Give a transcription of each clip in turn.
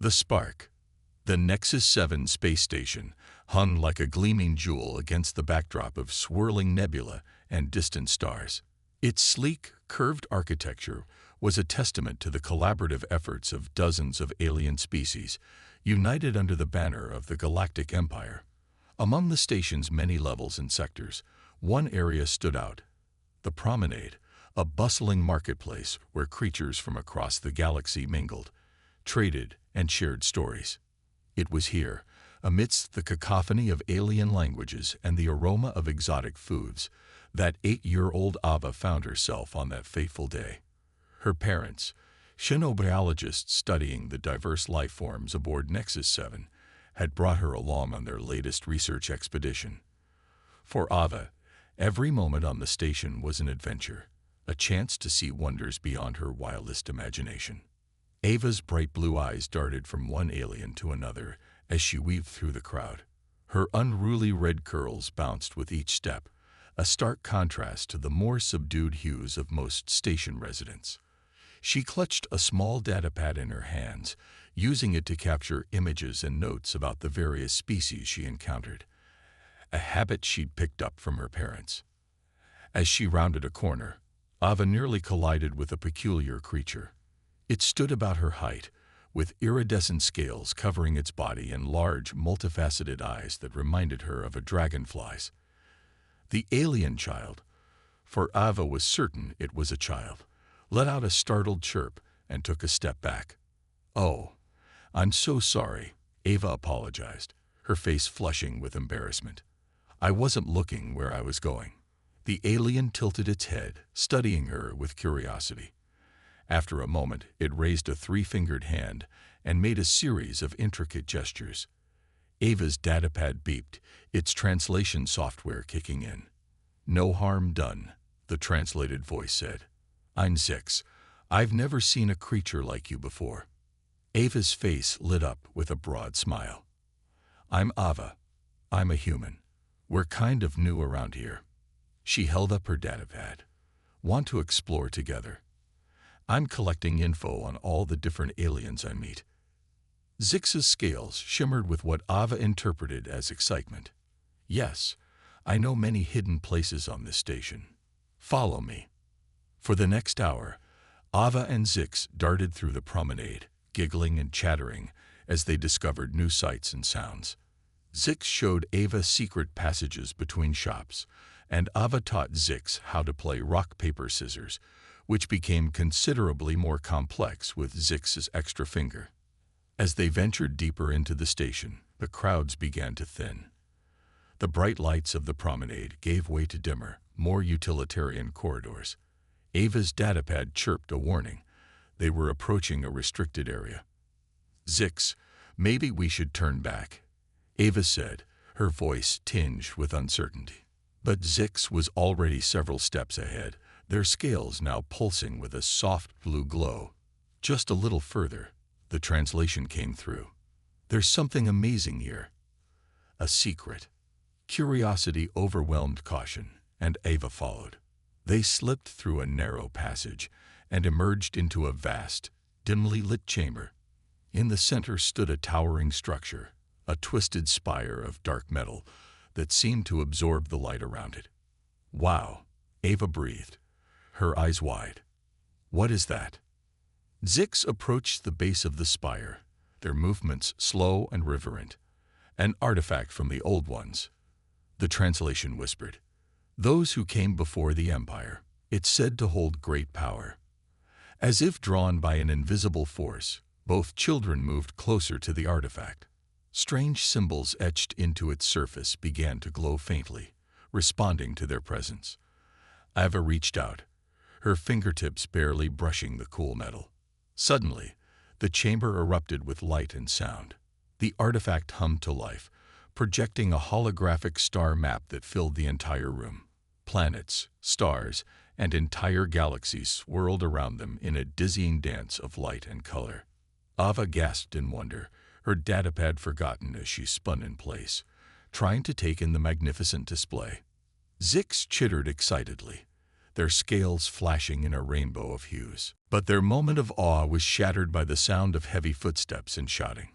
The Spark, the Nexus 7 space station, hung like a gleaming jewel against the backdrop of swirling nebula and distant stars. Its sleek, curved architecture was a testament to the collaborative efforts of dozens of alien species, united under the banner of the Galactic Empire. Among the station's many levels and sectors, one area stood out: the Promenade, a bustling marketplace where creatures from across the galaxy mingled, traded, and shared stories. It was here, amidst the cacophony of alien languages and the aroma of exotic foods, that 8-year-old Ava found herself on that fateful day. Her parents, xenobiologists studying the diverse life forms aboard Nexus 7, had brought her along on their latest research expedition. For Ava, every moment on the station was an adventure, a chance to see wonders beyond her wildest imagination. Ava's bright blue eyes darted from one alien to another as she weaved through the crowd. Her unruly red curls bounced with each step, a stark contrast to the more subdued hues of most station residents. She clutched a small datapad in her hands, using it to capture images and notes about the various species she encountered, a habit she'd picked up from her parents. As she rounded a corner, Ava nearly collided with a peculiar creature. It stood about her height, with iridescent scales covering its body and large, multifaceted eyes that reminded her of a dragonfly's. The alien child, for Ava was certain it was a child, let out a startled chirp and took a step back. "Oh, I'm so sorry," Ava apologized, her face flushing with embarrassment. "I wasn't looking where I was going." The alien tilted its head, studying her with curiosity. After a moment, it raised a 3-fingered hand and made a series of intricate gestures. Ava's datapad beeped, its translation software kicking in. "No harm done," the translated voice said. "I'm Zix. I've never seen a creature like you before." Ava's face lit up with a broad smile. "I'm Ava. I'm a human. We're kind of new around here." She held up her datapad. "Want to explore together? I'm collecting info on all the different aliens I meet." Zix's scales shimmered with what Ava interpreted as excitement. "Yes, I know many hidden places on this station. Follow me." For the next hour, Ava and Zix darted through the promenade, giggling and chattering as they discovered new sights and sounds. Zix showed Ava secret passages between shops, and Ava taught Zix how to play rock, paper, scissors, which became considerably more complex with Zix's extra finger. As they ventured deeper into the station, the crowds began to thin. The bright lights of the promenade gave way to dimmer, more utilitarian corridors. Ava's datapad chirped a warning. They were approaching a restricted area. "Zix, maybe we should turn back," Ava said, her voice tinged with uncertainty. But Zix was already several steps ahead, their scales now pulsing with a soft blue glow. "Just a little further," the translation came through. "There's something amazing here." A secret. Curiosity overwhelmed caution, and Ava followed. They slipped through a narrow passage and emerged into a vast, dimly lit chamber. In the center stood a towering structure, a twisted spire of dark metal that seemed to absorb the light around it. "Wow," Ava breathed, her eyes wide. "What is that?" Zix approached the base of the spire, their movements slow and reverent. "An artifact from the old ones," the translation whispered. "Those who came before the Empire. It's said to hold great power." As if drawn by an invisible force, both children moved closer to the artifact. Strange symbols etched into its surface began to glow faintly, responding to their presence. Ava reached out, her fingertips barely brushing the cool metal. Suddenly, the chamber erupted with light and sound. The artifact hummed to life, projecting a holographic star map that filled the entire room. Planets, stars, and entire galaxies swirled around them in a dizzying dance of light and color. Ava gasped in wonder, her datapad forgotten as she spun in place, trying to take in the magnificent display. Zix chittered excitedly. their scales flashing in a rainbow of hues. But their moment of awe was shattered by the sound of heavy footsteps and shouting.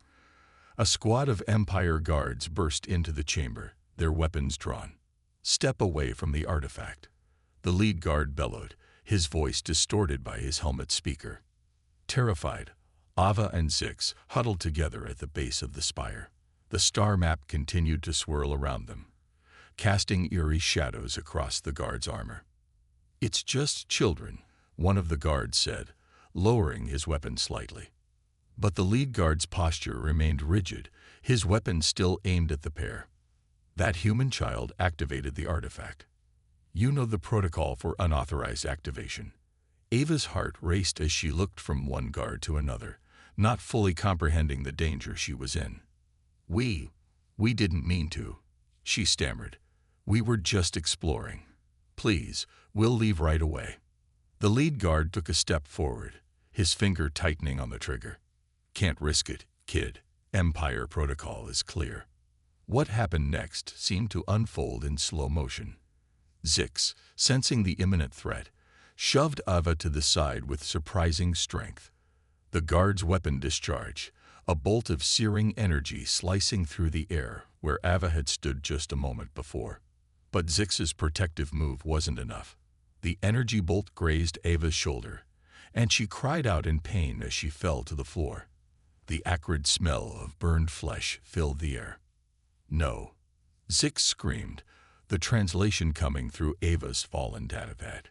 A squad of Empire guards burst into the chamber, their weapons drawn. "Step away from the artifact," the lead guard bellowed, his voice distorted by his helmet speaker. Terrified, Ava and Zix huddled together at the base of the spire. The star map continued to swirl around them, casting eerie shadows across the guard's armor. "It's just children," one of the guards said, lowering his weapon slightly. But the lead guard's posture remained rigid, his weapon still aimed at the pair. That human child activated the artifact. "You know the protocol for unauthorized activation." Ava's heart raced as she looked from one guard to another, not fully comprehending the danger she was in. We didn't mean to," she stammered. "We were just exploring. Please, we'll leave right away." The lead guard took a step forward, his finger tightening on the trigger. "Can't risk it, kid. Empire protocol is clear." What happened next seemed to unfold in slow motion. Zix, sensing the imminent threat, shoved Ava to the side with surprising strength. The guard's weapon discharged, a bolt of searing energy slicing through the air where Ava had stood just a moment before. But Zix's protective move wasn't enough. The energy bolt grazed Ava's shoulder, and she cried out in pain as she fell to the floor. The acrid smell of burned flesh filled the air. "No," Zix screamed, the translation coming through Ava's fallen datapad.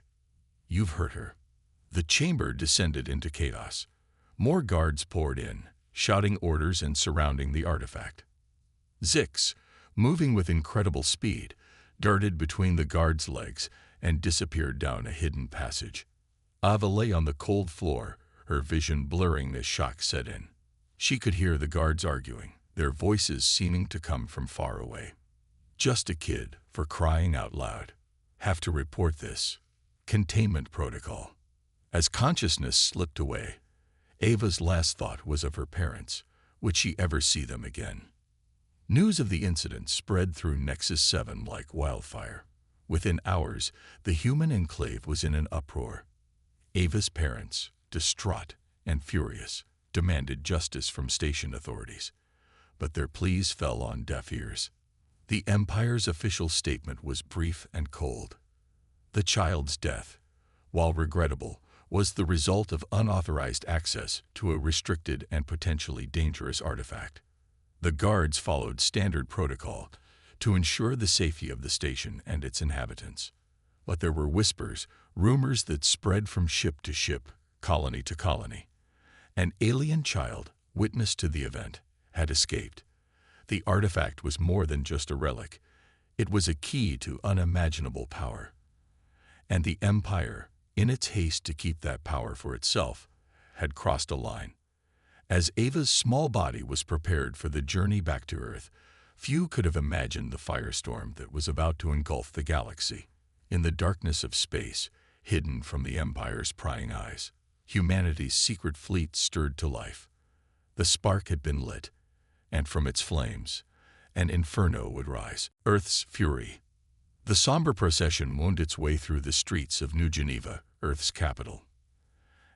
"You've hurt her." The chamber descended into chaos. More guards poured in, shouting orders and surrounding the artifact. Zix, moving with incredible speed, darted between the guards' legs and disappeared down a hidden passage. Ava lay on the cold floor, her vision blurring as shock set in. She could hear the guards arguing, their voices seeming to come from far away. "Just a kid, for crying out loud. Have to report this. Containment protocol." As consciousness slipped away, Ava's last thought was of her parents. Would she ever see them again? News of the incident spread through Nexus 7 like wildfire. Within hours, the human enclave was in an uproar. Ava's parents, distraught and furious, demanded justice from station authorities. But their pleas fell on deaf ears. The Empire's official statement was brief and cold. The child's death, while regrettable, was the result of unauthorized access to a restricted and potentially dangerous artifact. The guards followed standard protocol to ensure the safety of the station and its inhabitants. But there were whispers, rumors that spread from ship to ship, colony to colony. An alien child, witness to the event, had escaped. The artifact was more than just a relic. It was a key to unimaginable power. And the Empire, in its haste to keep that power for itself, had crossed a line. As Ava's small body was prepared for the journey back to Earth, few could have imagined the firestorm that was about to engulf the galaxy. In the darkness of space, hidden from the Empire's prying eyes, humanity's secret fleet stirred to life. The spark had been lit, and from its flames, an inferno would rise, Earth's fury. The somber procession wound its way through the streets of New Geneva, Earth's capital.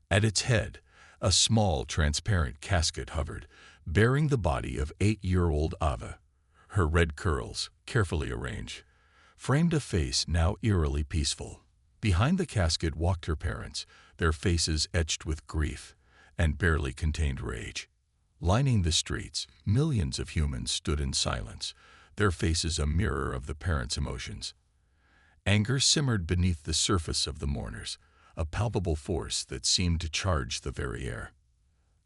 At its head, a small, transparent casket hovered, bearing the body of 8-year-old Ava. Her red curls, carefully arranged, framed a face now eerily peaceful. Behind the casket walked her parents, their faces etched with grief and barely contained rage. Lining the streets, millions of humans stood in silence, their faces a mirror of the parents' emotions. Anger simmered beneath the surface of the mourners, a palpable force that seemed to charge the very air.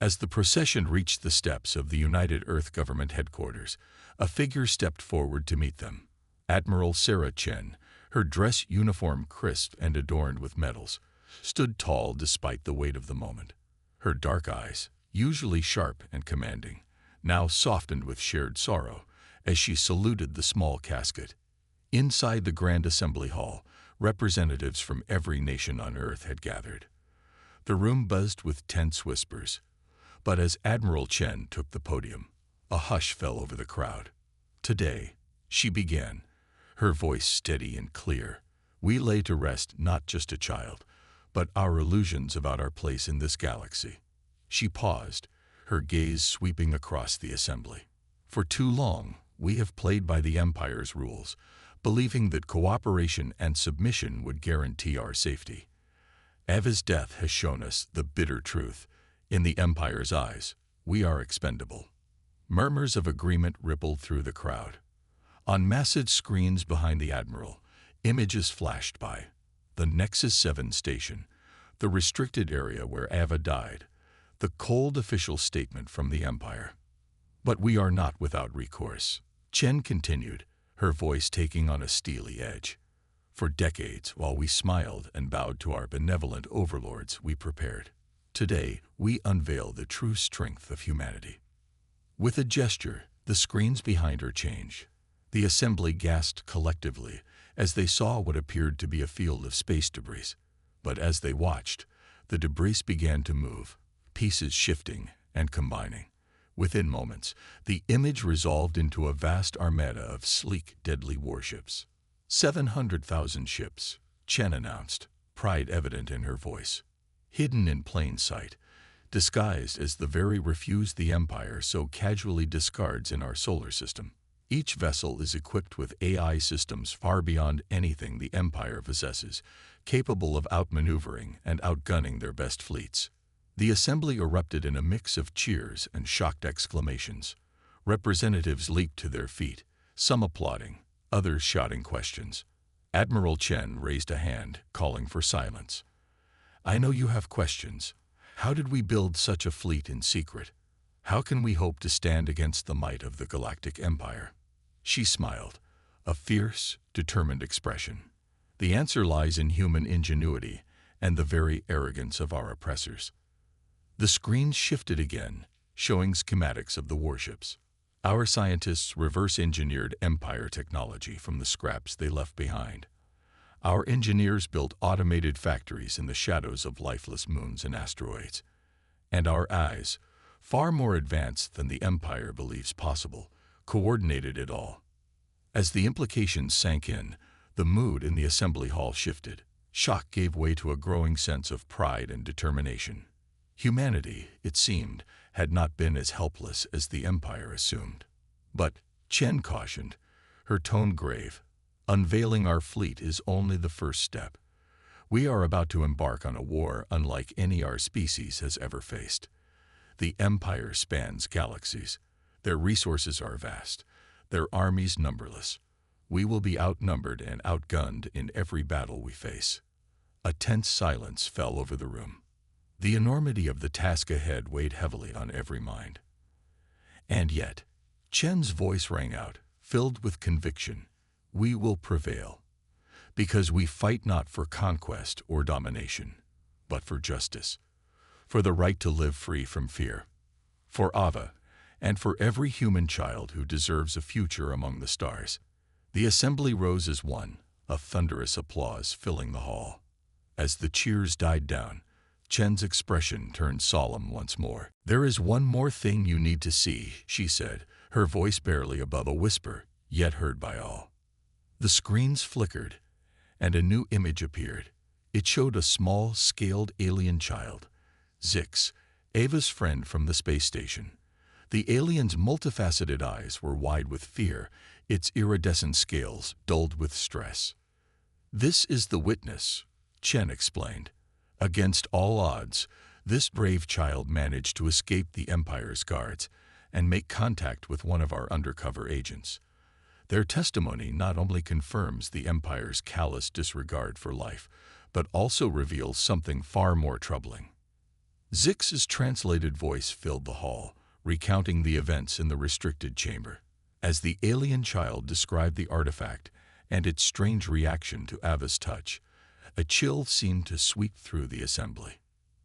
As the procession reached the steps of the United Earth Government headquarters, a figure stepped forward to meet them. Admiral Sarah Chen, her dress uniform crisp and adorned with medals, stood tall despite the weight of the moment. Her dark eyes, usually sharp and commanding, now softened with shared sorrow as she saluted the small casket. Inside the Grand Assembly Hall, representatives from every nation on Earth had gathered. The room buzzed with tense whispers. But as Admiral Chen took the podium, a hush fell over the crowd. "Today," she began, her voice steady and clear, We lay to rest not just a child, but our illusions about our place in this galaxy. She paused, her gaze sweeping across the assembly. For too long, we have played by the Empire's rules, believing that cooperation and submission would guarantee our safety. Ava's death has shown us the bitter truth. In the Empire's eyes, we are expendable. Murmurs of agreement rippled through the crowd. On massive screens behind the Admiral, images flashed by. The Nexus 7 station, the restricted area where Ava died, the cold official statement from the Empire. But we are not without recourse. Chen continued, her voice taking on a steely edge. For decades, while we smiled and bowed to our benevolent overlords, we prepared. Today, we unveil the true strength of humanity. With a gesture, the screens behind her changed. The assembly gasped collectively as they saw what appeared to be a field of space debris. But as they watched, the debris began to move, pieces shifting and combining. Within moments, the image resolved into a vast armada of sleek, deadly warships. 700,000 ships, Chen announced, pride evident in her voice. Hidden in plain sight, disguised as the very refuse the Empire so casually discards in our solar system. Each vessel is equipped with AI systems far beyond anything the Empire possesses, capable of outmaneuvering and outgunning their best fleets. The assembly erupted in a mix of cheers and shocked exclamations. Representatives leaped to their feet, some applauding, others shouting questions. Admiral Chen raised a hand, calling for silence. I know you have questions. How did we build such a fleet in secret? How can we hope to stand against the might of the Galactic Empire? She smiled, a fierce, determined expression. The answer lies in human ingenuity and the very arrogance of our oppressors. The screens shifted again, showing schematics of the warships. Our scientists reverse-engineered Empire technology from the scraps they left behind. Our engineers built automated factories in the shadows of lifeless moons and asteroids. And our eyes, far more advanced than the Empire believes possible, coordinated it all. As the implications sank in, the mood in the assembly hall shifted. Shock gave way to a growing sense of pride and determination. Humanity, it seemed, had not been as helpless as the Empire assumed. But, Chen cautioned, her tone grave, unveiling our fleet is only the first step. We are about to embark on a war unlike any our species has ever faced. The Empire spans galaxies. Their resources are vast, their armies numberless. We will be outnumbered and outgunned in every battle we face. A tense silence fell over the room. The enormity of the task ahead weighed heavily on every mind. And yet, Chen's voice rang out, filled with conviction. We will prevail, because we fight not for conquest or domination, but for justice, for the right to live free from fear, for Ava, and for every human child who deserves a future among the stars. The assembly rose as one, a thunderous applause filling the hall. As the cheers died down, Chen's expression turned solemn once more. There is one more thing you need to see, she said, her voice barely above a whisper, yet heard by all. The screens flickered, and a new image appeared. It showed a small, scaled alien child, Zix, Ava's friend from the space station. The alien's multifaceted eyes were wide with fear, its iridescent scales dulled with stress. This is the witness, Chen explained. Against all odds, this brave child managed to escape the Empire's guards and make contact with one of our undercover agents. Their testimony not only confirms the Empire's callous disregard for life, but also reveals something far more troubling. Zix's translated voice filled the hall, recounting the events in the restricted chamber. As the alien child described the artifact and its strange reaction to Ava's touch, a chill seemed to sweep through the assembly.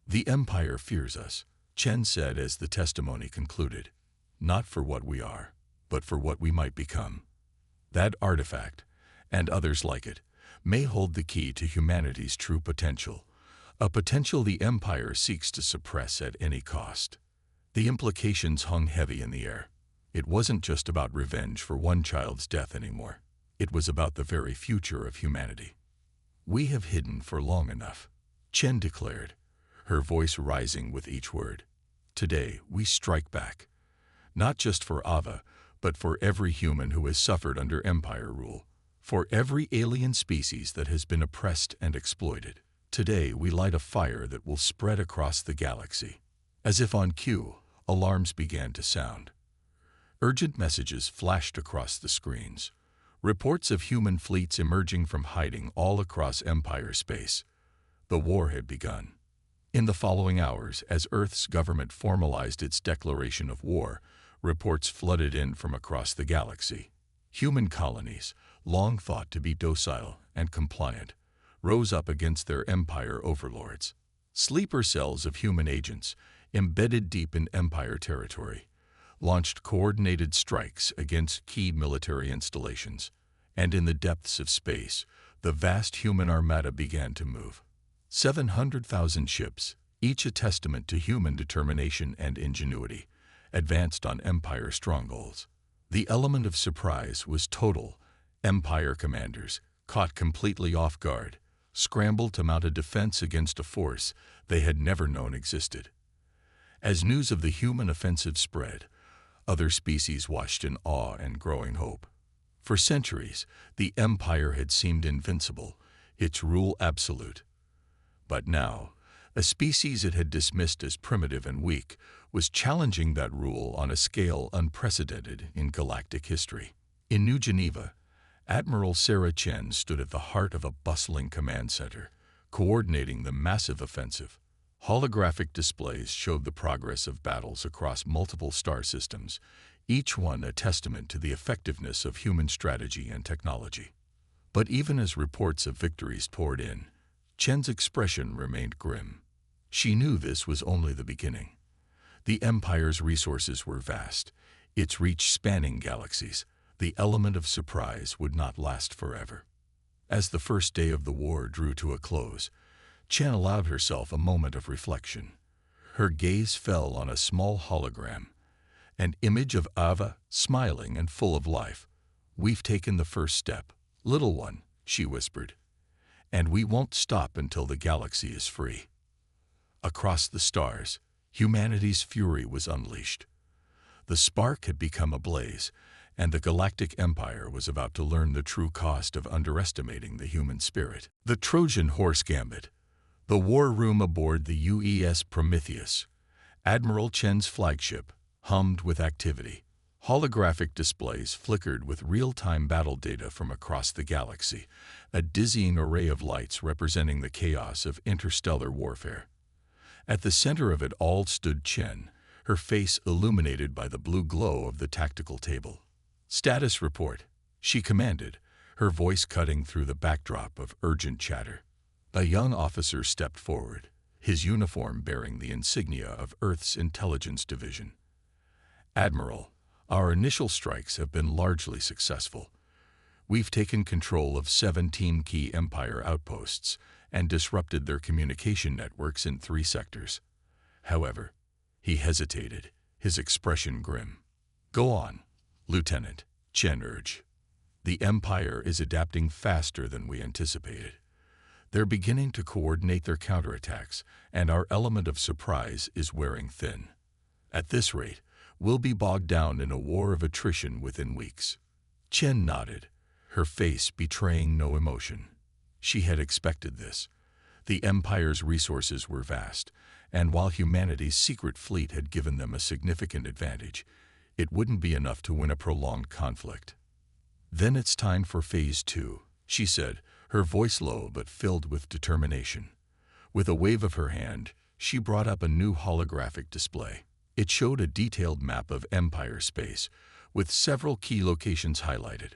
The Empire fears us, Chen said as the testimony concluded, not for what we are, but for what we might become. That artifact, and others like it, may hold the key to humanity's true potential, a potential the Empire seeks to suppress at any cost. The implications hung heavy in the air. It wasn't just about revenge for one child's death anymore. It was about the very future of humanity. "We have hidden for long enough," Chen declared, her voice rising with each word. "Today we strike back, not just for Ava, but for every human who has suffered under Empire rule, for every alien species that has been oppressed and exploited. Today we light a fire that will spread across the galaxy." As if on cue, alarms began to sound. Urgent messages flashed across the screens. Reports of human fleets emerging from hiding all across Empire space. The war had begun. In the following hours, as Earth's government formalized its declaration of war, reports flooded in from across the galaxy. Human colonies, long thought to be docile and compliant, rose up against their Empire overlords. Sleeper cells of human agents, embedded deep in Empire territory, launched coordinated strikes against key military installations, and in the depths of space, the vast human armada began to move. 700,000 ships, each a testament to human determination and ingenuity, advanced on Empire strongholds. The element of surprise was total. Empire commanders, caught completely off guard, scrambled to mount a defense against a force they had never known existed. As news of the human offensive spread, other species watched in awe and growing hope. For centuries, the Empire had seemed invincible, its rule absolute. But now, a species it had dismissed as primitive and weak was challenging that rule on a scale unprecedented in galactic history. In New Geneva, Admiral Sarah Chen stood at the heart of a bustling command center, coordinating the massive offensive. Holographic displays showed the progress of battles across multiple star systems, each one a testament to the effectiveness of human strategy and technology. But even as reports of victories poured in, Chen's expression remained grim. She knew this was only the beginning. The Empire's resources were vast, its reach spanning galaxies. The element of surprise would not last forever. As the first day of the war drew to a close, Chen allowed herself a moment of reflection. Her gaze fell on a small hologram, an image of Ava, smiling and full of life. "We've taken the first step, little one," she whispered, "and we won't stop until the galaxy is free." Across the stars, humanity's fury was unleashed. The spark had become ablaze, and the Galactic Empire was about to learn the true cost of underestimating the human spirit. The Trojan Horse Gambit. The war room aboard the UES Prometheus, Admiral Chen's flagship, hummed with activity. Holographic displays flickered with real-time battle data from across the galaxy, a dizzying array of lights representing the chaos of interstellar warfare. At the center of it all stood Chen, her face illuminated by the blue glow of the tactical table. "Status report," she commanded, her voice cutting through the backdrop of urgent chatter. A young officer stepped forward, his uniform bearing the insignia of Earth's Intelligence Division. "Admiral, our initial strikes have been largely successful. We've taken control of 17 key Empire outposts and disrupted their communication networks in 3 sectors. However," he hesitated, his expression grim. "Go on, Lieutenant," Chen urged. "The Empire is adapting faster than we anticipated. They're beginning to coordinate their counterattacks, and our element of surprise is wearing thin. At this rate, we'll be bogged down in a war of attrition within weeks." Chen nodded, her face betraying no emotion. She had expected this. The Empire's resources were vast, and while humanity's secret fleet had given them a significant advantage, it wouldn't be enough to win a prolonged conflict. "Then it's time for Phase 2, she said, her voice low but filled with determination. With a wave of her hand, she brought up a new holographic display. It showed a detailed map of Empire space, with several key locations highlighted.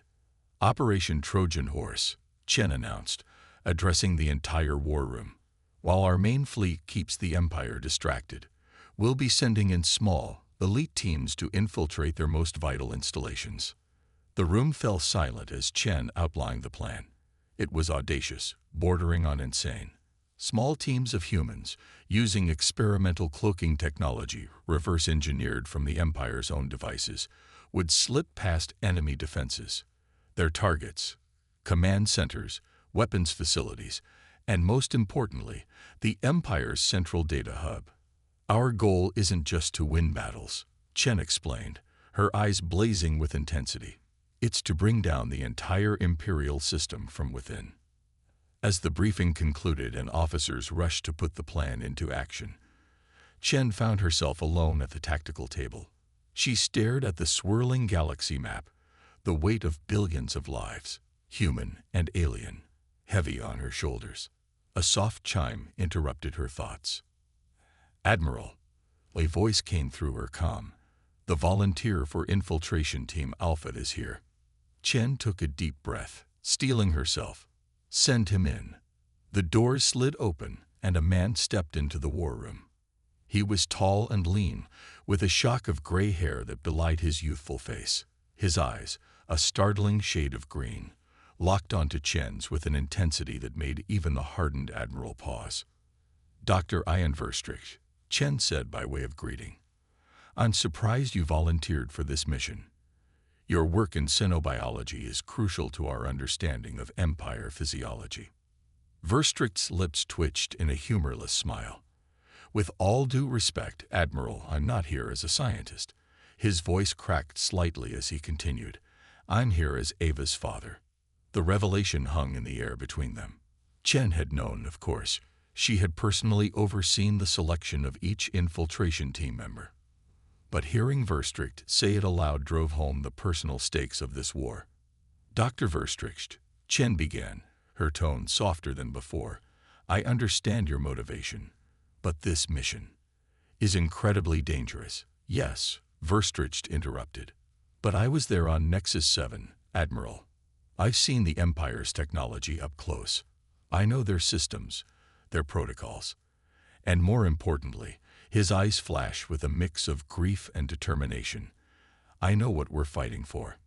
"Operation Trojan Horse," Chen announced, addressing the entire war room. "While our main fleet keeps the Empire distracted, we'll be sending in small, elite teams to infiltrate their most vital installations." The room fell silent as Chen outlined the plan. It was audacious, bordering on insane. Small teams of humans, using experimental cloaking technology reverse-engineered from the Empire's own devices, would slip past enemy defenses. Their targets, command centers, weapons facilities, and most importantly, the Empire's central data hub. Our goal isn't just to win battles, Chen explained, her eyes blazing with intensity. It's to bring down the entire Imperial system from within. As the briefing concluded and officers rushed to put the plan into action, Chen found herself alone at the tactical table. She stared at the swirling galaxy map, the weight of billions of lives, human and alien, heavy on her shoulders. A soft chime interrupted her thoughts. "Admiral," a voice came through her comm. "The volunteer for Infiltration Team Alpha is here." Chen took a deep breath, steeling herself. "Send him in." The doors slid open, and a man stepped into the war room. He was tall and lean, with a shock of gray hair that belied his youthful face. His eyes, a startling shade of green, locked onto Chen's with an intensity that made even the hardened admiral pause. "Dr. Ian Verstricht," Chen said by way of greeting. "I'm surprised you volunteered for this mission. Your work in xenobiology is crucial to our understanding of Empire physiology." Verstricht's lips twitched in a humorless smile. "With all due respect, Admiral, I'm not here as a scientist." His voice cracked slightly as he continued. "I'm here as Ava's father." The revelation hung in the air between them. Chen had known, of course. She had personally overseen the selection of each infiltration team member. But hearing Verstricht say it aloud drove home the personal stakes of this war. "Dr. Verstricht," Chen began, her tone softer than before, "I understand your motivation, but this mission is incredibly dangerous." "Yes," Verstricht interrupted, "but I was there on Nexus 7, Admiral. I've seen the Empire's technology up close. I know their systems, their protocols, and more importantly," his eyes flashed with a mix of grief and determination, "I know what we're fighting for."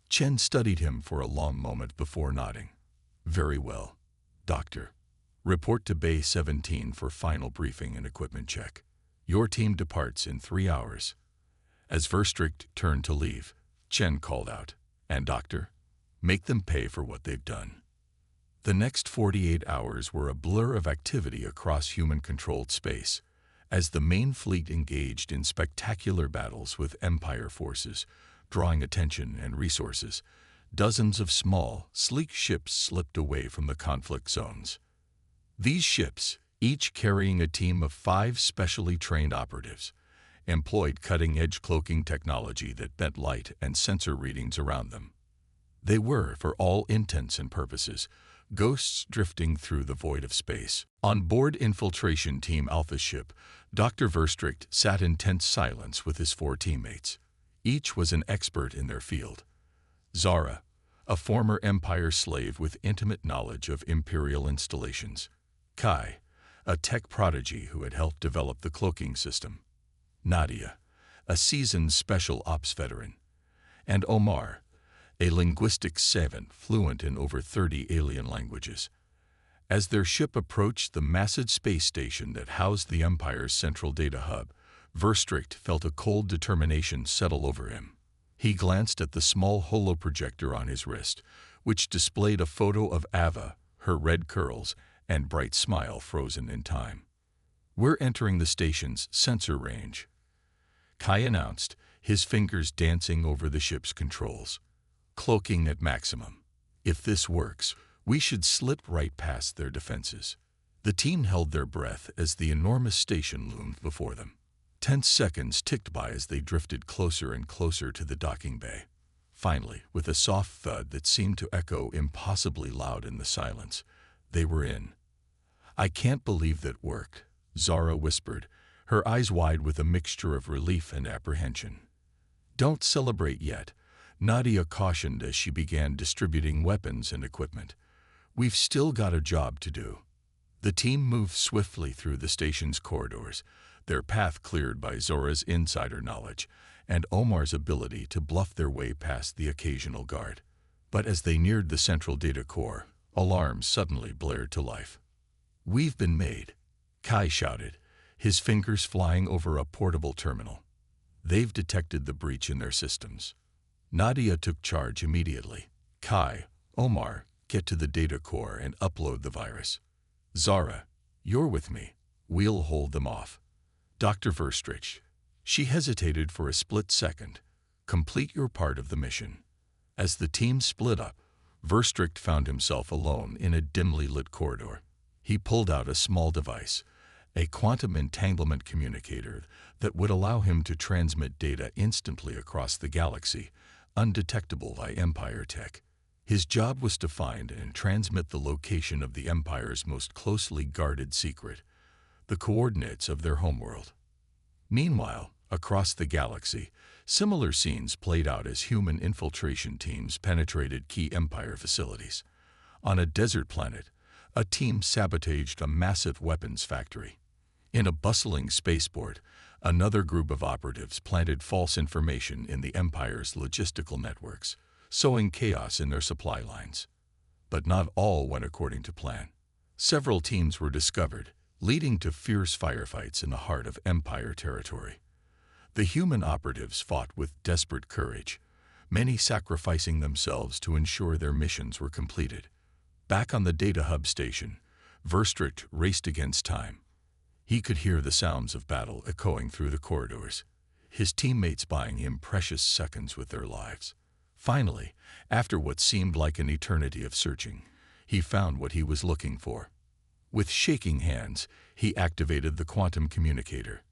Chen studied him for a long moment before nodding. "Very well, Doctor. Report to Bay 17 for final briefing and equipment check. Your team departs in 3 hours." As Verstricht turned to leave, Chen called out, "And Doctor, make them pay for what they've done." The next 48 hours were a blur of activity across human-controlled space, as the main fleet engaged in spectacular battles with Empire forces, drawing attention and resources. Dozens of small, sleek ships slipped away from the conflict zones. These ships, each carrying a team of 5 specially trained operatives, employed cutting-edge cloaking technology that bent light and sensor readings around them. They were, for all intents and purposes, ghosts drifting through the void of space. On board Infiltration Team Alpha's ship, Dr. Verstricht sat in tense silence with his 4 teammates. Each was an expert in their field. Zara, a former Empire slave with intimate knowledge of Imperial installations. Kai, a tech prodigy who had helped develop the cloaking system. Nadia, a seasoned special ops veteran. And Omar, a linguistics savant fluent in over 30 alien languages. As their ship approached the massive space station that housed the Empire's central data hub, Verstricht felt a cold determination settle over him. He glanced at the small holoprojector on his wrist, which displayed a photo of Ava, her red curls and bright smile frozen in time. "We're entering the station's sensor range," Kai announced, his fingers dancing over the ship's controls. "Cloaking at maximum. If this works, we should slip right past their defenses." The team held their breath as the enormous station loomed before them. Tense seconds ticked by as they drifted closer and closer to the docking bay. Finally, with a soft thud that seemed to echo impossibly loud in the silence, they were in. "I can't believe that worked," Zara whispered, her eyes wide with a mixture of relief and apprehension. "Don't celebrate yet," Nadia cautioned as she began distributing weapons and equipment. "We've still got a job to do." The team moved swiftly through the station's corridors, their path cleared by Zora's insider knowledge and Omar's ability to bluff their way past the occasional guard. But as they neared the central data core, alarms suddenly blared to life. "We've been made," Kai shouted, his fingers flying over a portable terminal. "They've detected the breach in their systems." Nadia took charge immediately. "Kai, Omar, Get to the data core and upload the virus. Zara, you're with me. We'll hold them off. Dr. Verstrich. She hesitated for a split second. Complete your part of the mission. As the team split up, Verstricht found himself alone in a dimly lit corridor. He pulled out a small device, a quantum entanglement communicator that would allow him to transmit data instantly across the galaxy, undetectable by Empire tech. His job was to find and transmit the location of the Empire's most closely guarded secret, the coordinates of their homeworld. Meanwhile, across the galaxy, similar scenes played out as human infiltration teams penetrated key Empire facilities. On a desert planet, a team sabotaged a massive weapons factory. In a bustling spaceport, another group of operatives planted false information in the Empire's logistical networks, sowing chaos in their supply lines. But not all went according to plan. Several teams were discovered, leading to fierce firefights in the heart of Empire territory. The human operatives fought with desperate courage, many sacrificing themselves to ensure their missions were completed. Back on the data hub station, Verstricht raced against time. He could hear the sounds of battle echoing through the corridors, his teammates buying him precious seconds with their lives. Finally, after what seemed like an eternity of searching, he found what he was looking for. With shaking hands, he activated the quantum communicator.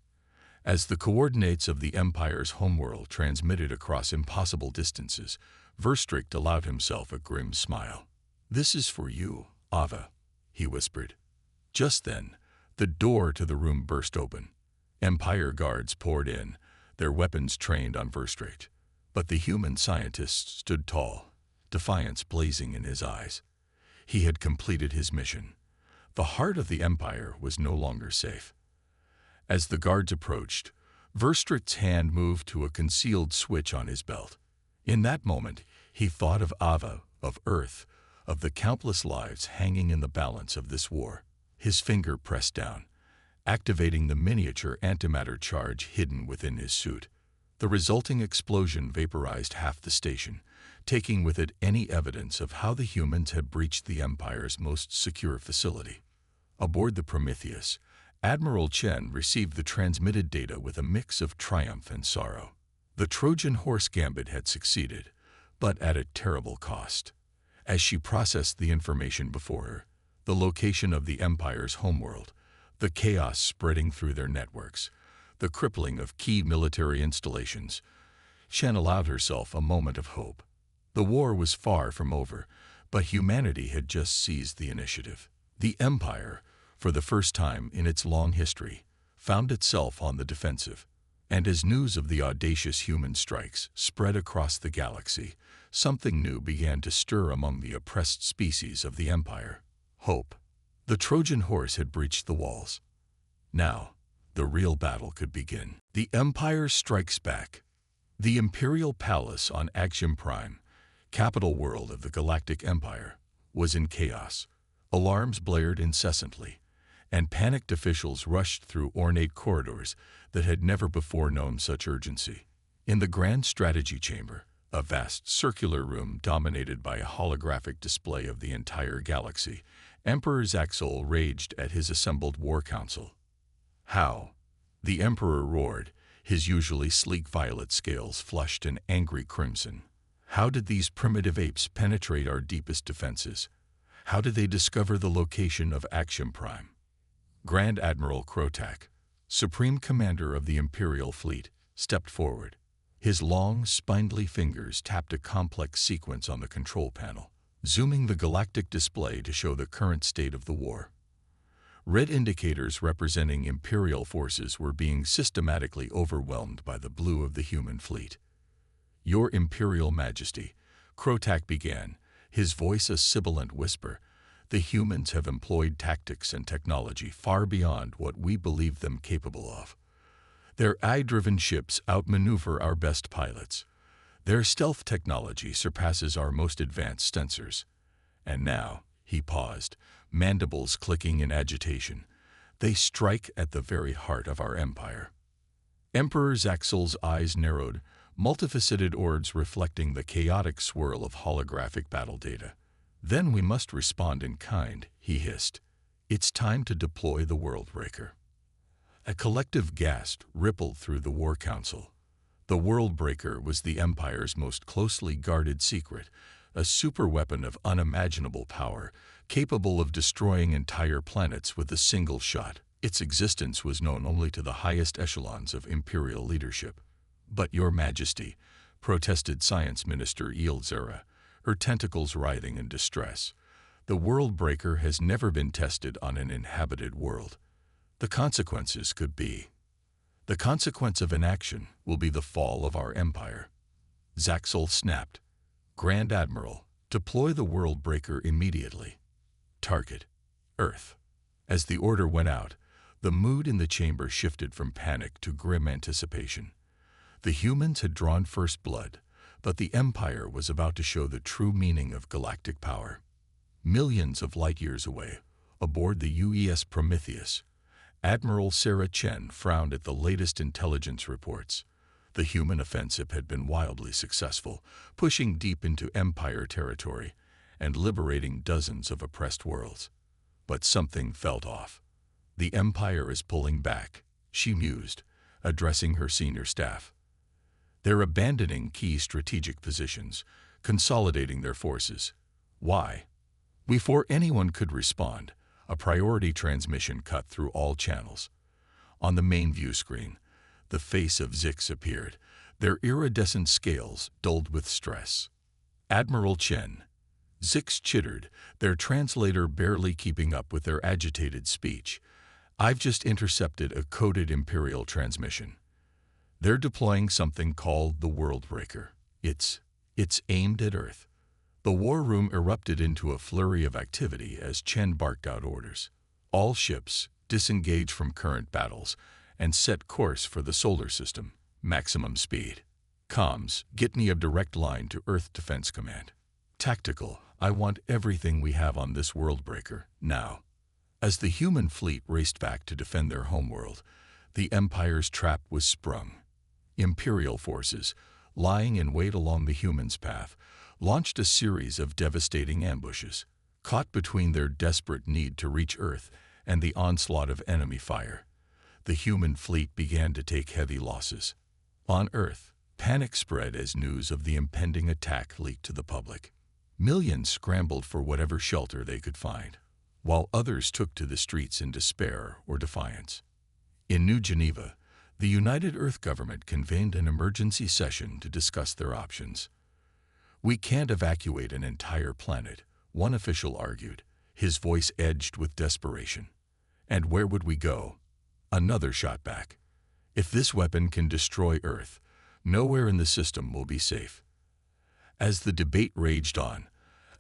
As the coordinates of the Empire's homeworld transmitted across impossible distances, Verstricht allowed himself a grim smile. "This is for you, Ava," he whispered. Just then, the door to the room burst open. Empire guards poured in, their weapons trained on Verstricht. But the human scientist stood tall, defiance blazing in his eyes. He had completed his mission. The heart of the Empire was no longer safe. As the guards approached, Verstricht's hand moved to a concealed switch on his belt. In that moment, he thought of Ava, of Earth, of the countless lives hanging in the balance of this war. His finger pressed down, activating the miniature antimatter charge hidden within his suit. The resulting explosion vaporized half the station, taking with it any evidence of how the humans had breached the Empire's most secure facility. Aboard the Prometheus, Admiral Chen received the transmitted data with a mix of triumph and sorrow. The Trojan horse gambit had succeeded, but at a terrible cost. As she processed the information before her, the location of the Empire's homeworld, the chaos spreading through their networks, the crippling of key military installations, Chen allowed herself a moment of hope. The war was far from over, but humanity had just seized the initiative. The Empire, for the first time in its long history, found itself on the defensive. And as news of the audacious human strikes spread across the galaxy, something new began to stir among the oppressed species of the Empire. Hope. The Trojan horse had breached the walls. Now, the real battle could begin. The Empire strikes back. The Imperial Palace on Axiom Prime, capital world of the Galactic Empire, was in chaos. Alarms blared incessantly, and panicked officials rushed through ornate corridors that had never before known such urgency. In the Grand Strategy Chamber, a vast circular room dominated by a holographic display of the entire galaxy, Emperor Zaxel raged at his assembled war council. "How?" the Emperor roared, his usually sleek violet scales flushed an angry crimson. "How did these primitive apes penetrate our deepest defenses? How did they discover the location of Axiom Prime?" Grand Admiral Krotak, Supreme Commander of the Imperial Fleet, stepped forward. His long, spindly fingers tapped a complex sequence on the control panel, zooming the galactic display to show the current state of the war. Red indicators representing Imperial forces were being systematically overwhelmed by the blue of the human fleet. "Your Imperial Majesty," Krotak began, his voice a sibilant whisper, "the humans have employed tactics and technology far beyond what we believed them capable of. Their AI-driven ships outmaneuver our best pilots. Their stealth technology surpasses our most advanced sensors. And now," he paused, mandibles clicking in agitation, "they strike at the very heart of our empire." Emperor Zaxel's eyes narrowed, multifaceted orbs reflecting the chaotic swirl of holographic battle data. Then we must respond in kind, he hissed. It's time to deploy the Worldbreaker. A collective gasp rippled through the War Council. The Worldbreaker was the Empire's most closely guarded secret, a superweapon of unimaginable power, capable of destroying entire planets with a single shot. Its existence was known only to the highest echelons of Imperial leadership. "But, Your Majesty," protested Science Minister Yieldzera, her tentacles writhing in distress, "the Worldbreaker has never been tested on an inhabited world. The consequences could be. The consequence of inaction will be the fall of our empire." Zaxel snapped. "Grand Admiral, deploy the Worldbreaker immediately. Target: Earth." As the order went out, the mood in the chamber shifted from panic to grim anticipation. The humans had drawn first blood, but the Empire was about to show the true meaning of galactic power. Millions of light-years away, aboard the UES Prometheus, Admiral Sarah Chen frowned at the latest intelligence reports. The human offensive had been wildly successful, pushing deep into Empire territory and liberating dozens of oppressed worlds. But something felt off. "The Empire is pulling back," she mused, addressing her senior staff. "They're abandoning key strategic positions, consolidating their forces. Why?" Before anyone could respond, a priority transmission cut through all channels. On the main view screen, the face of Zix appeared, their iridescent scales dulled with stress. "Admiral Chen." Zix chittered, their translator barely keeping up with their agitated speech. "I've just intercepted a coded Imperial transmission. They're deploying something called the Worldbreaker. It's aimed at Earth." The war room erupted into a flurry of activity as Chen barked out orders. "All ships, disengage from current battles and set course for the solar system. Maximum speed. Comms, get me a direct line to Earth Defense Command. Tactical, I want everything we have on this Worldbreaker, now." As the human fleet raced back to defend their homeworld, the Empire's trap was sprung. Imperial forces, lying in wait along the humans' path, launched a series of devastating ambushes. Caught between their desperate need to reach Earth and the onslaught of enemy fire, the human fleet began to take heavy losses. On Earth, panic spread as news of the impending attack leaked to the public. Millions scrambled for whatever shelter they could find, while others took to the streets in despair or defiance. In New Geneva, the United Earth government convened an emergency session to discuss their options. "We can't evacuate an entire planet," one official argued, his voice edged with desperation. "And where would we go?" Another shot back. "If this weapon can destroy Earth, nowhere in the system will be safe." As the debate raged on,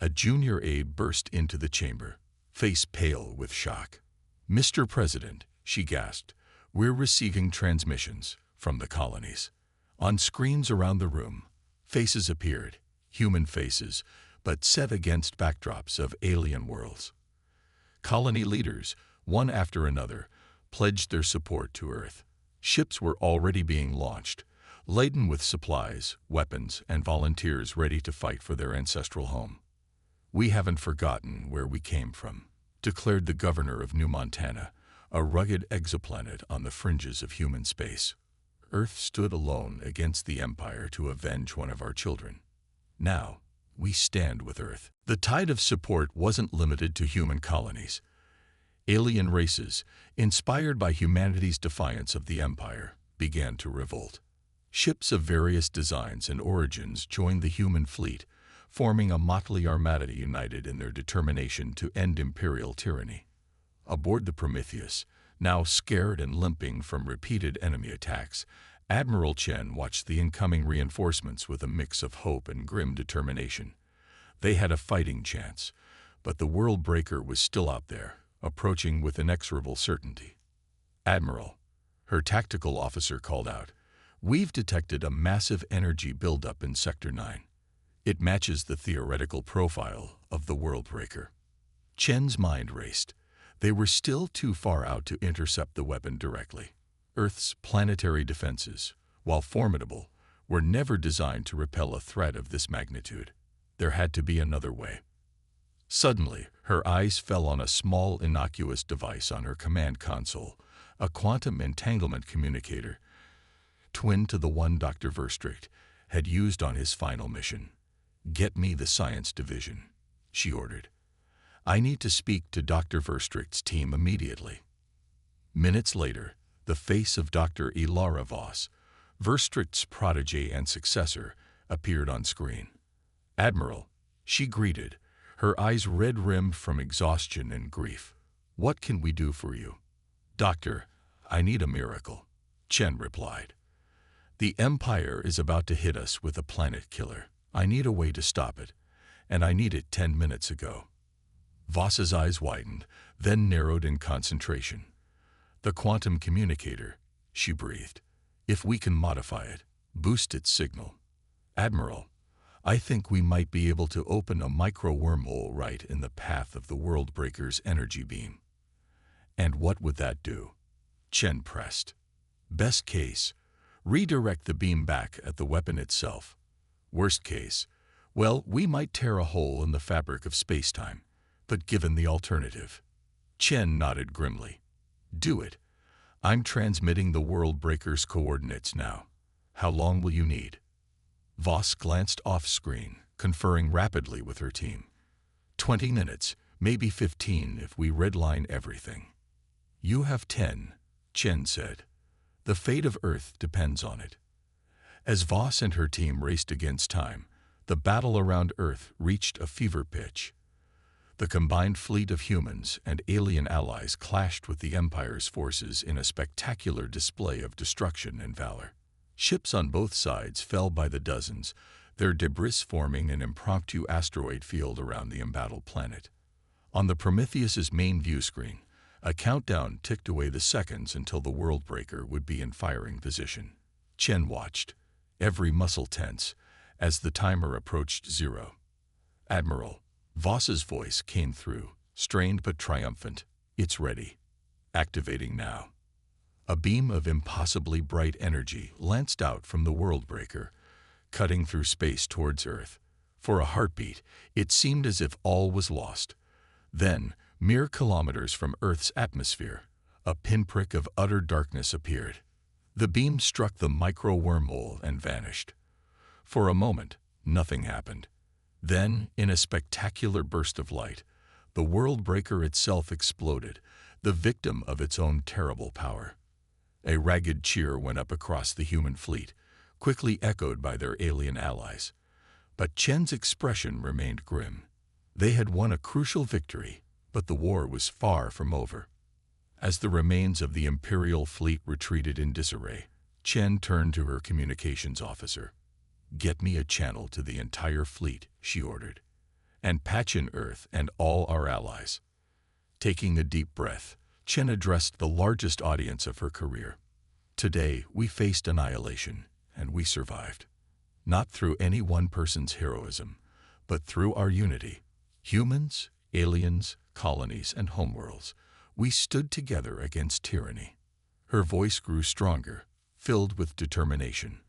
a junior aide burst into the chamber, face pale with shock. "Mr. President," she gasped, "we're receiving transmissions from the colonies." On screens around the room, faces appeared, human faces, but set against backdrops of alien worlds. Colony leaders, one after another, pledged their support to Earth. Ships were already being launched, laden with supplies, weapons, and volunteers ready to fight for their ancestral home. "We haven't forgotten where we came from," declared the governor of New Montana, a rugged exoplanet on the fringes of human space. "Earth stood alone against the Empire to avenge one of our children. Now, we stand with Earth." The tide of support wasn't limited to human colonies. Alien races, inspired by humanity's defiance of the Empire, began to revolt. Ships of various designs and origins joined the human fleet, forming a motley armada united in their determination to end Imperial tyranny. Aboard the Prometheus, now scared and limping from repeated enemy attacks, Admiral Chen watched the incoming reinforcements with a mix of hope and grim determination. They had a fighting chance, but the Worldbreaker was still out there, approaching with inexorable certainty. "Admiral," her tactical officer called out, "we've detected a massive energy buildup in Sector 9. It matches the theoretical profile of the Worldbreaker." Chen's mind raced. They were still too far out to intercept the weapon directly. Earth's planetary defenses, while formidable, were never designed to repel a threat of this magnitude. There had to be another way. Suddenly, her eyes fell on a small, innocuous device on her command console, a quantum entanglement communicator, twin to the one Dr. Verstricht had used on his final mission. "Get me the science division," she ordered. "I need to speak to Dr. Verstricht's team immediately." Minutes later, the face of Dr. Ilara Voss, Verstricht's protege and successor, appeared on screen. "Admiral," she greeted, her eyes red-rimmed from exhaustion and grief. "What can we do for you?" "Doctor, I need a miracle," Chen replied. "The Empire is about to hit us with a planet killer. I need a way to stop it, and I need it 10 minutes ago." Voss's eyes widened, then narrowed in concentration. "The quantum communicator," she breathed. "If we can modify it, boost its signal." "Admiral, I think we might be able to open a micro-wormhole right in the path of the Worldbreaker's energy beam." "And what would that do?" Chen pressed. "Best case, redirect the beam back at the weapon itself. Worst case, well, we might tear a hole in the fabric of space-time. But given the alternative..." Chen nodded grimly. "Do it. I'm transmitting the Worldbreaker's coordinates now. How long will you need?" Voss glanced off-screen, conferring rapidly with her team. 20 minutes, maybe 15 if we redline everything." "You have 10, Chen said. "The fate of Earth depends on it." As Voss and her team raced against time, the battle around Earth reached a fever pitch. The combined fleet of humans and alien allies clashed with the Empire's forces in a spectacular display of destruction and valor. Ships on both sides fell by the dozens, their debris forming an impromptu asteroid field around the embattled planet. On the Prometheus's main view screen, a countdown ticked away the seconds until the Worldbreaker would be in firing position. Chen watched, every muscle tense, as the timer approached 0. "Admiral," Voss's voice came through, strained but triumphant. "It's ready. Activating now." A beam of impossibly bright energy lanced out from the Worldbreaker, cutting through space towards Earth. For a heartbeat, it seemed as if all was lost. Then, mere kilometers from Earth's atmosphere, a pinprick of utter darkness appeared. The beam struck the micro-wormhole and vanished. For a moment, nothing happened. Then, in a spectacular burst of light, the Worldbreaker itself exploded, the victim of its own terrible power. A ragged cheer went up across the human fleet, quickly echoed by their alien allies. But Chen's expression remained grim. They had won a crucial victory, but the war was far from over. As the remains of the Imperial fleet retreated in disarray, Chen turned to her communications officer. "Get me a channel to the entire fleet," she ordered, "and patch in Earth and all our allies." Taking a deep breath, Chen addressed the largest audience of her career. "Today, we faced annihilation, and we survived. Not through any one person's heroism, but through our unity. Humans, aliens, colonies, and homeworlds, we stood together against tyranny." Her voice grew stronger, filled with determination.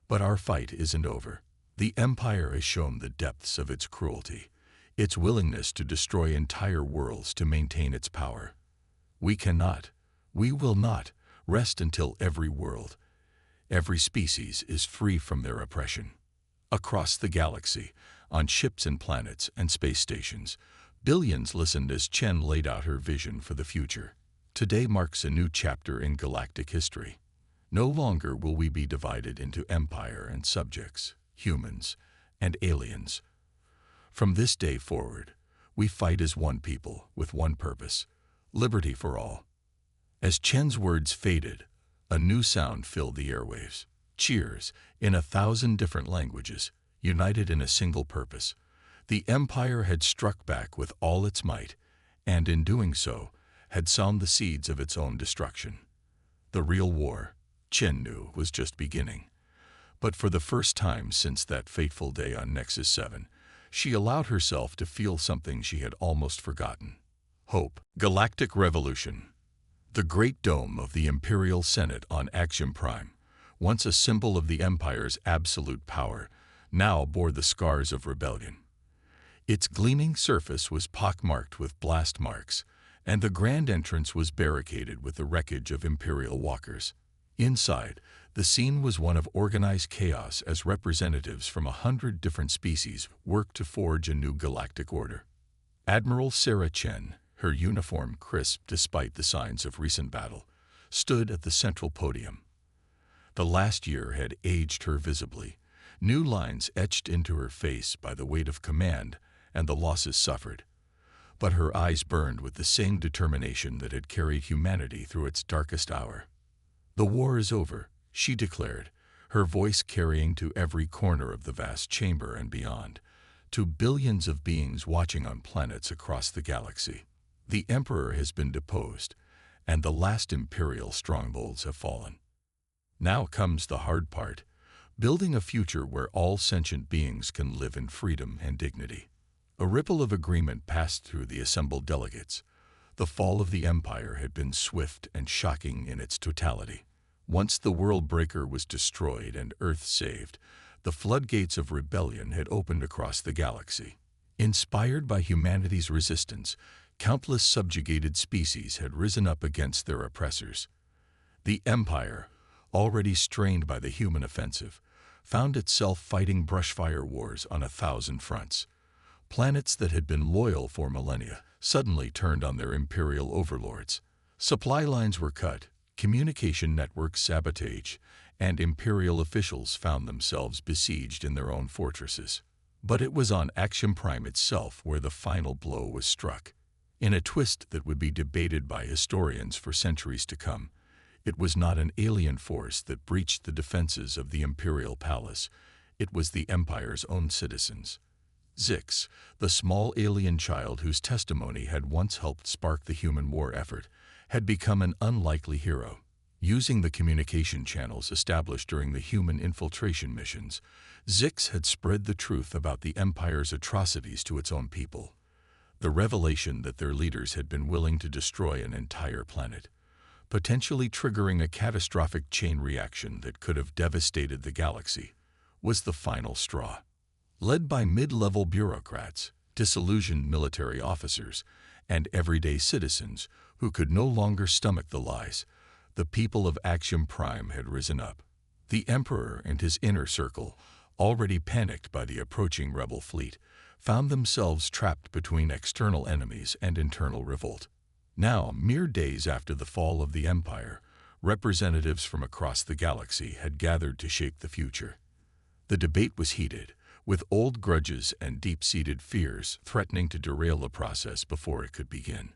"But our fight isn't over. The Empire has shown the depths of its cruelty, its willingness to destroy entire worlds to maintain its power. We will not, rest until every world, every species is free from their oppression." Across the galaxy, on ships and planets and space stations, billions listened as Chen laid out her vision for the future. Today marks a new chapter in galactic history. No longer will we be divided into empire and subjects, humans and aliens. From this day forward, we fight as one people with one purpose: liberty for all. As Chen's words faded, a new sound filled the airwaves. Cheers, in 1,000 different languages, united in a single purpose. The Empire had struck back with all its might, and in doing so, had sown the seeds of its own destruction. The real war, Chen knew, was just beginning. But for the first time since that fateful day on Nexus 7, she allowed herself to feel something she had almost forgotten: hope. Galactic Revolution. The Great Dome of the Imperial Senate on Axiom Prime, once a symbol of the Empire's absolute power, now bore the scars of rebellion. Its gleaming surface was pockmarked with blast marks, and the grand entrance was barricaded with the wreckage of Imperial walkers. Inside, the scene was one of organized chaos as representatives from 100 different species worked to forge a new galactic order. Admiral Sarah Chen, her uniform crisp despite the signs of recent battle, stood at the central podium. The last year had aged her visibly, new lines etched into her face by the weight of command and the losses suffered. But her eyes burned with the same determination that had carried humanity through its darkest hour. "The war is over," she declared, her voice carrying to every corner of the vast chamber and beyond, to billions of beings watching on planets across the galaxy. "The Emperor has been deposed, and the last Imperial strongholds have fallen. Now comes the hard part, building a future where all sentient beings can live in freedom and dignity." A ripple of agreement passed through the assembled delegates. The fall of the Empire had been swift and shocking in its totality. Once the world breaker was destroyed and Earth saved, the floodgates of rebellion had opened across the galaxy. Inspired by humanity's resistance, countless subjugated species had risen up against their oppressors. The Empire, already strained by the human offensive, found itself fighting brushfire wars on 1,000 fronts. Planets that had been loyal for millennia suddenly turned on their imperial overlords. Supply lines were cut, communication networks sabotaged, and imperial officials found themselves besieged in their own fortresses. But it was on Action Prime itself where the final blow was struck. In a twist that would be debated by historians for centuries to come, it was not an alien force that breached the defenses of the Imperial Palace. It was the Empire's own citizens. Zix, the small alien child whose testimony had once helped spark the human war effort, had become an unlikely hero. Using the communication channels established during the human infiltration missions, Zix had spread the truth about the Empire's atrocities to its own people. The revelation that their leaders had been willing to destroy an entire planet, potentially triggering a catastrophic chain reaction that could have devastated the galaxy, was the final straw. Led by mid-level bureaucrats, disillusioned military officers, and everyday citizens who could no longer stomach the lies, the people of Action Prime had risen up. The Emperor and his inner circle, already panicked by the approaching rebel fleet, found themselves trapped between external enemies and internal revolt. Now, mere days after the fall of the Empire, representatives from across the galaxy had gathered to shape the future. The debate was heated, with old grudges and deep-seated fears threatening to derail the process before it could begin.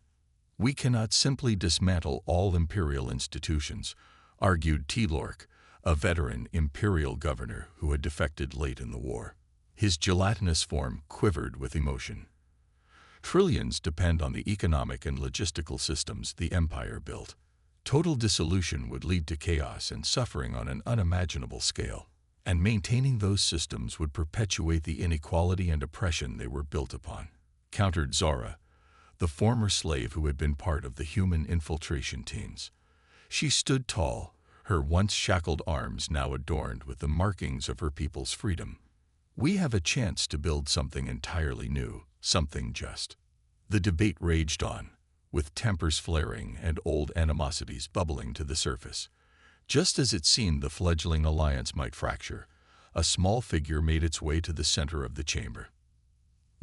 "We cannot simply dismantle all imperial institutions," argued T-Lork, a veteran imperial governor who had defected late in the war. His gelatinous form quivered with emotion. "Trillions depend on the economic and logistical systems the Empire built. Total dissolution would lead to chaos and suffering on an unimaginable scale. And maintaining those systems would perpetuate the inequality and oppression they were built upon," countered Zara, the former slave who had been part of the human infiltration teams. She stood tall, her once shackled arms now adorned with the markings of her people's freedom. "We have a chance to build something entirely new, something just." The debate raged on, with tempers flaring and old animosities bubbling to the surface. Just as it seemed the fledgling alliance might fracture, a small figure made its way to the center of the chamber.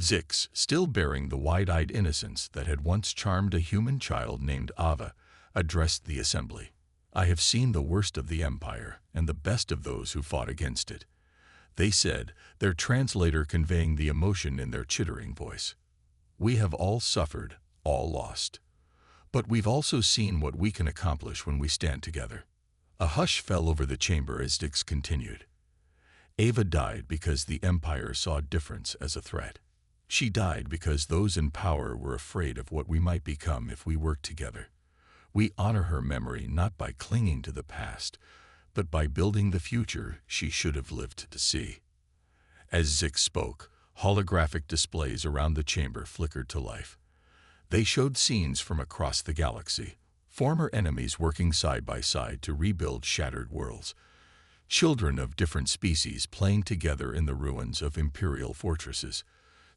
Zix, still bearing the wide-eyed innocence that had once charmed a human child named Ava, addressed the assembly. "I have seen the worst of the Empire and the best of those who fought against it," they said, their translator conveying the emotion in their chittering voice. "We have all suffered, all lost. But we've also seen what we can accomplish when we stand together." A hush fell over the chamber as Zix continued. "Ava died because the Empire saw difference as a threat. She died because those in power were afraid of what we might become if we worked together. We honor her memory not by clinging to the past, but by building the future she should have lived to see." As Zix spoke, holographic displays around the chamber flickered to life. They showed scenes from across the galaxy, former enemies working side by side to rebuild shattered worlds, children of different species playing together in the ruins of imperial fortresses,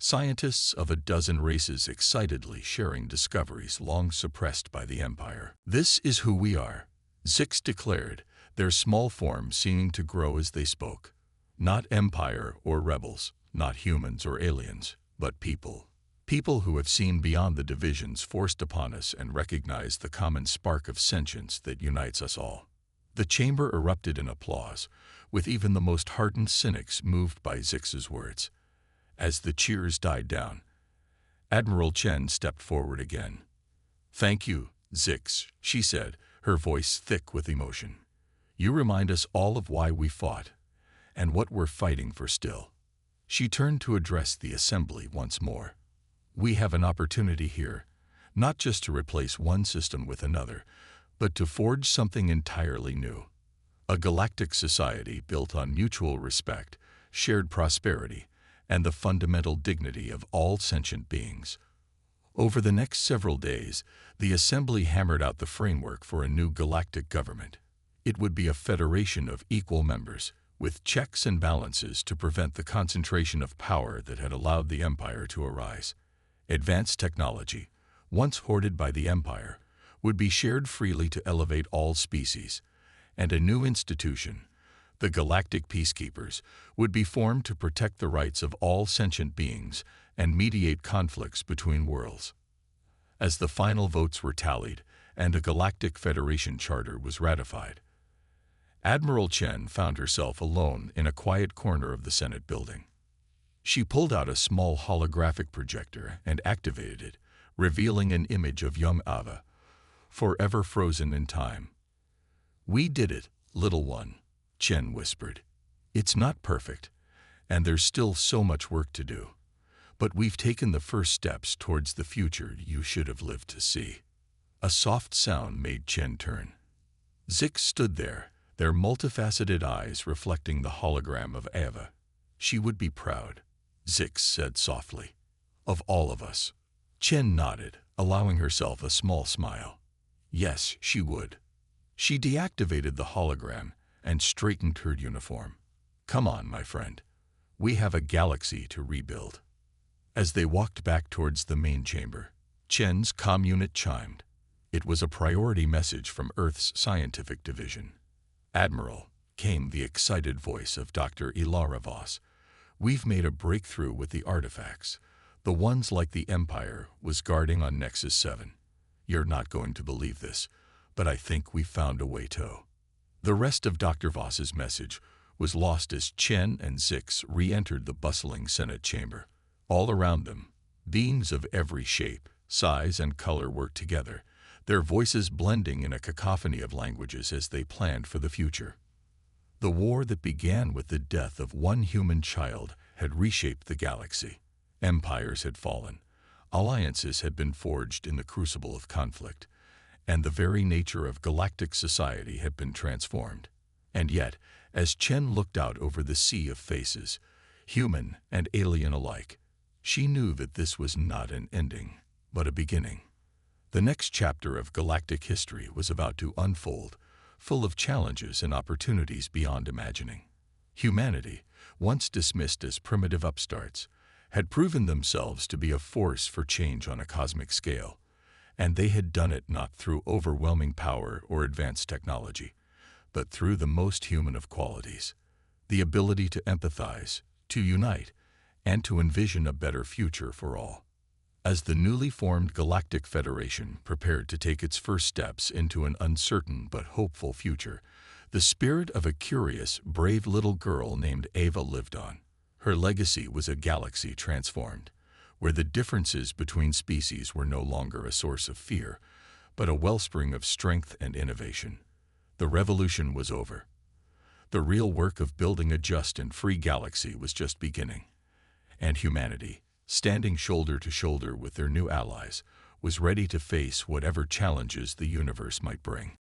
scientists of a dozen races excitedly sharing discoveries long suppressed by the Empire. "This is who we are," Zix declared, their small form seeming to grow as they spoke. "Not Empire or rebels, not humans or aliens, but people. People who have seen beyond the divisions forced upon us and recognized the common spark of sentience that unites us all." The chamber erupted in applause, with even the most hardened cynics moved by Zix's words. As the cheers died down, Admiral Chen stepped forward again. "Thank you, Zix," she said, her voice thick with emotion. "You remind us all of why we fought, and what we're fighting for still." She turned to address the assembly once more. "We have an opportunity here, not just to replace one system with another, but to forge something entirely new. A galactic society built on mutual respect, shared prosperity, and the fundamental dignity of all sentient beings." Over the next several days, the Assembly hammered out the framework for a new galactic government. It would be a federation of equal members, with checks and balances to prevent the concentration of power that had allowed the Empire to arise. Advanced technology, once hoarded by the Empire, would be shared freely to elevate all species, and a new institution, the Galactic Peacekeepers, would be formed to protect the rights of all sentient beings and mediate conflicts between worlds. As the final votes were tallied and a Galactic Federation charter was ratified, Admiral Chen found herself alone in a quiet corner of the Senate building. She pulled out a small holographic projector and activated it, revealing an image of young Ava, forever frozen in time. "We did it, little one," Chen whispered. "It's not perfect, and there's still so much work to do. But we've taken the first steps towards the future you should have lived to see." A soft sound made Chen turn. Zix stood there, their multifaceted eyes reflecting the hologram of Ava. "She would be proud," Zix said softly. "Of all of us." Chen nodded, allowing herself a small smile. Yes, she would. She deactivated the hologram and straightened her uniform. "Come on, my friend. We have a galaxy to rebuild." As they walked back towards the main chamber, Chen's comm unit chimed. It was a priority message from Earth's scientific division. "Admiral," came the excited voice of Dr. Ilara Voss, "we've made a breakthrough with the artifacts, the ones like the Empire was guarding on Nexus 7. You're not going to believe this, but I think we found a way to." The rest of Dr. Voss's message was lost as Chen and Zix re-entered the bustling Senate chamber. All around them, beings of every shape, size, and color worked together, their voices blending in a cacophony of languages as they planned for the future. The war that began with the death of one human child had reshaped the galaxy. Empires had fallen, alliances had been forged in the crucible of conflict, and the very nature of galactic society had been transformed. And yet, as Chen looked out over the sea of faces, human and alien alike, she knew that this was not an ending, but a beginning. The next chapter of galactic history was about to unfold, full of challenges and opportunities beyond imagining. Humanity, once dismissed as primitive upstarts, had proven themselves to be a force for change on a cosmic scale, and they had done it not through overwhelming power or advanced technology, but through the most human of qualities, the ability to empathize, to unite, and to envision a better future for all. As the newly formed Galactic Federation prepared to take its first steps into an uncertain but hopeful future, the spirit of a curious, brave little girl named Ava lived on. Her legacy was a galaxy transformed, where the differences between species were no longer a source of fear, but a wellspring of strength and innovation. The revolution was over. The real work of building a just and free galaxy was just beginning, and humanity, standing shoulder to shoulder with their new allies, was ready to face whatever challenges the universe might bring.